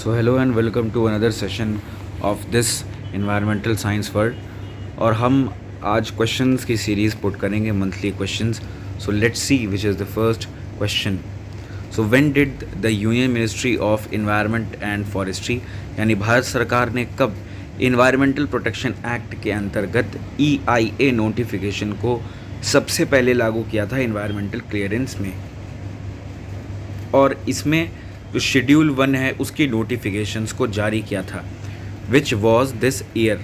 So hello and welcome to another session of this environmental science world. और हम आज questions की series put करेंगे, monthly questions. So let's see which is the first question. So when did the union ministry of environment and forestry, यानी भारत सरकार ने कब environmental protection act के अंतर्गत EIA नोटिफिकेशन को सबसे पहले लागू किया था इन्वायरमेंटल क्लियरेंस में? और इसमें जो शेड्यूल 1 है उसकी नोटिफिकेशंस को जारी किया था, विच वॉज दिस ईयर?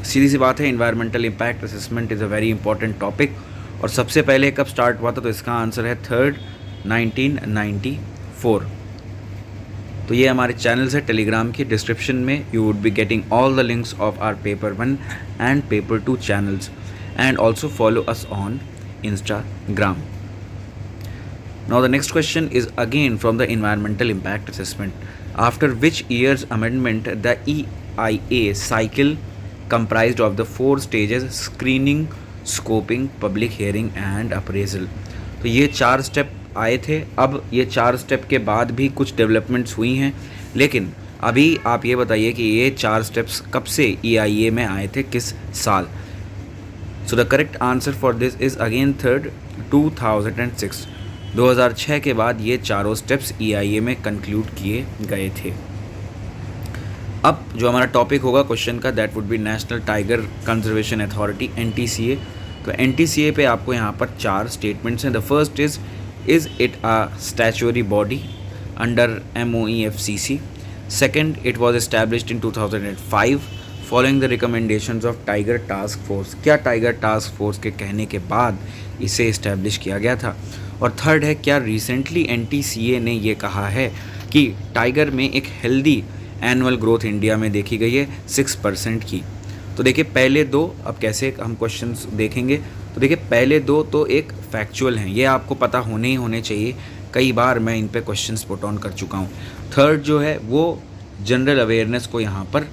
सीधी सी बात है, environmental impact assessment is a very important topic. और सबसे पहले कब स्टार्ट हुआ था? तो इसका आंसर है 3rd 1994। तो ये हमारे चैनल्स है टेलीग्राम की, डिस्क्रिप्शन में you would be getting all the links of our paper 1 and paper 2 channels, and also follow us on Instagram. Now the next question is again from the environmental impact assessment. After which year's amendment the EIA cycle comprised of the 4 stages: screening, scoping, public hearing and appraisal? तो ये 4 step आए थे। अब ये 4 step के बाद भी कुछ डेवलपमेंट्स हुई हैं, लेकिन अभी आप ये बताइए कि ये 4 स्टेप्स कब से EIA में आए थे, किस साल? So the correct answer for this is again 3rd 2006। 2006 के बाद ये चारों स्टेप्स EIA में कंक्लूड किए गए थे। अब जो हमारा टॉपिक होगा क्वेश्चन का, that would be national tiger conservation authority, NTCA। तो NTCA पे आपको यहाँ पर 4 स्टेटमेंट्स हैं। The first is it a statutory body under MOEFCC? Second, it was established in 2005 following the recommendations of tiger task force? क्या tiger task force के कहने के बाद इसे इस्टेब्लिश किया गया था? और थर्ड है, क्या रिसेंटली NTCA ने ये कहा है कि टाइगर में एक हेल्दी एनुअल ग्रोथ इंडिया में देखी गई है 6% की? तो देखिए पहले दो, अब कैसे हम क्वेश्चंस देखेंगे, तो देखिए पहले दो तो एक फैक्चुअल हैं, ये आपको पता होने ही होने चाहिए, कई बार मैं इन पे क्वेश्चंस पुट ऑन कर चुका हूँ। थर्ड जो है वो जनरल अवेयरनेस को यहाँ पर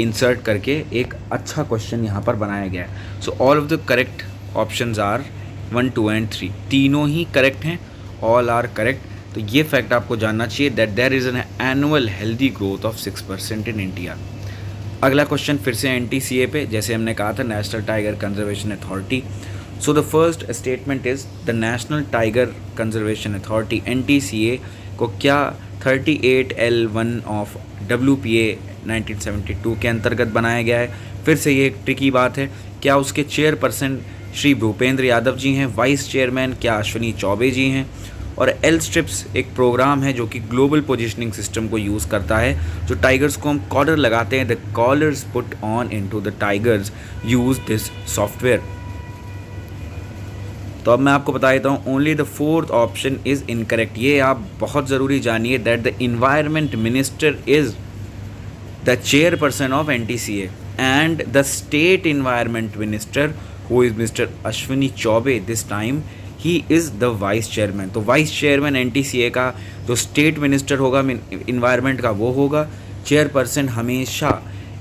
इंसर्ट करके एक अच्छा क्वेश्चन यहाँ पर बनाया गया है। So all of the correct options are 1, 2 and 3, तीनों ही करेक्ट हैं, ऑल आर करेक्ट। तो ये फैक्ट आपको जानना चाहिए that there is an annual healthy growth of 6% in India. अगला क्वेश्चन फिर से NTCA पे, जैसे हमने कहा था national tiger conservation authority. So the first statement is the national tiger conservation authority NTCA को क्या 38L1 ऑफ WPA 1972 के अंतर्गत बनाया गया है? फिर से ये एक ट्रिकी बात है, क्या उसके चेयरपर्सन श्री भूपेंद्र यादव जी हैं, वाइस चेयरमैन क्या अश्विनी चौबे जी हैं? और एल स्ट्रिप्स एक प्रोग्राम है जो कि ग्लोबल पोजीशनिंग सिस्टम को यूज़ करता है, जो टाइगर्स को हम कॉलर लगाते हैं, the collars put on into the tigers use this software. तो अब मैं आपको बता देता हूँ, only the 4th option is incorrect. ये आप बहुत ज़रूरी जानिए that the environment minister is the chairperson of NTCA and the state environment minister who is Mr. Ashwini Chaube, this time he is the vice chairman। तो vice chairman NTCA का जो state minister होगा environment का वो होगा, chairperson हमेशा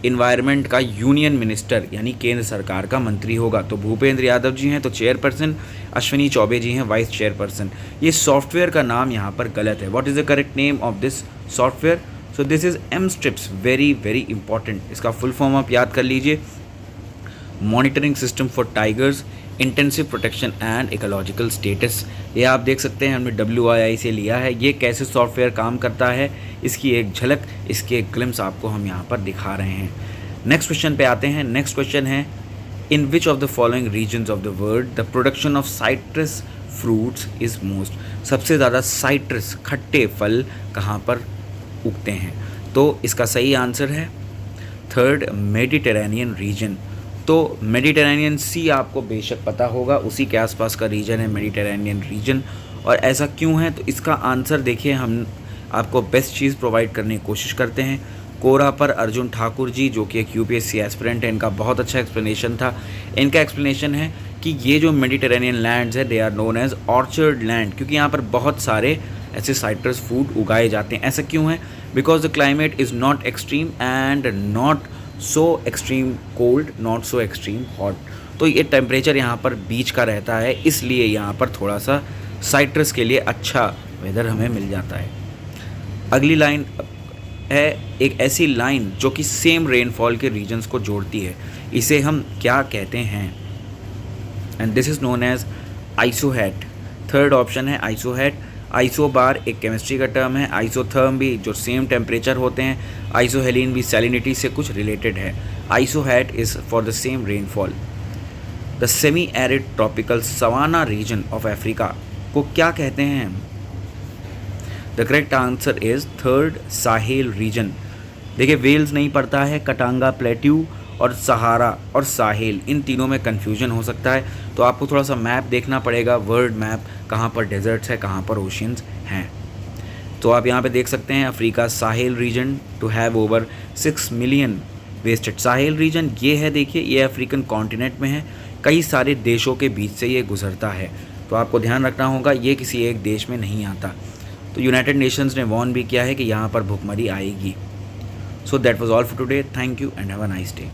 environment का union minister यानी केंद्र सरकार का मंत्री होगा। तो भूपेंद्र यादव जी हैं तो चेयरपर्सन, अश्विनी चौबे जी हैं वाइस चेयरपर्सन। ये सॉफ्टवेयर का नाम यहाँ पर गलत है। What is the correct name of this software? So this is M-STRIPS, very very important. इसका फुल फॉर्म आप याद कर लीजिए, monitoring system for tigers intensive protection and ecological status. ये आप देख सकते हैं हमने WII से लिया है। ये कैसे सॉफ्टवेयर काम करता है इसकी एक झलक, इसके एक ग्लिम्स आपको हम यहाँ पर दिखा रहे हैं। नेक्स्ट क्वेश्चन पे आते हैं। नेक्स्ट क्वेश्चन है, in which of the following regions of the world the production of citrus fruits is most? सबसे ज़्यादा साइट्रस खट्टे फल कहाँ पर उगते हैं? तो इसका सही आंसर है 3rd मेडिटेरेनियन रीजन। तो मेडिटेरेनियन सी आपको बेशक पता होगा, उसी के आसपास का रीजन है मेडिटेरेनियन रीजन। और ऐसा क्यों है? तो इसका आंसर देखिए, हम आपको बेस्ट चीज़ प्रोवाइड करने की कोशिश करते हैं। कोरा पर अर्जुन ठाकुर जी जो कि एक UPSC एस्पिरेंट है, इनका बहुत अच्छा एक्सप्लेनेशन था। इनका एक्सप्लेनेशन है कि ये जो मेडिटेरेनियन लैंड्स है they are known as orchard land, क्योंकि यहाँ पर बहुत सारे ऐसे साइट्रस फूड उगाए जाते हैं। ऐसा क्यों है? Because the climate is not extreme and not so extreme cold, not so extreme hot. तो ये टेम्परेचर यहाँ पर बीच का रहता है, इसलिए यहाँ पर थोड़ा सा साइट्रस के लिए अच्छा वेदर हमें मिल जाता है। अगली लाइन है एक ऐसी लाइन जो कि सेम रेनफॉल के रीजन्स को जोड़ती है, इसे हम क्या कहते हैं? And this is known as isohyet. Third option है आइसोहेट। आइसोबार एक केमिस्ट्री का टर्म है, आइसोथर्म भी जो सेम टेम्परेचर होते हैं, आइसोहेलिन भी सैलिनिटी से कुछ रिलेटेड है। Isohyet is for the same rainfall. The semi arid tropical savanna region of Africa को क्या कहते हैं? The correct answer is third Sahel region. देखिए वेल्स नहीं पड़ता है, कटांगा प्लेट्यू और सहारा और साहेल, इन तीनों में कन्फ्यूजन हो सकता है, तो आपको थोड़ा सा मैप देखना पड़ेगा, वर्ल्ड मैप, कहाँ पर डेजर्ट्स है, कहाँ पर ओशियंस हैं। तो आप यहाँ पे देख सकते हैं Africa Sahel region to have over 6 million wasted. Sahel region ये है, देखिए ये अफ्रीकन कॉन्टिनेंट में है, कई सारे देशों के बीच से ये गुजरता है, तो आपको ध्यान रखना होगा ये किसी एक देश में नहीं आता। तो यूनाइटेड नेशंस ने वार्न भी किया है कि यहाँ पर भुखमरी आएगी। So that was all for today. Thank you and have a nice day.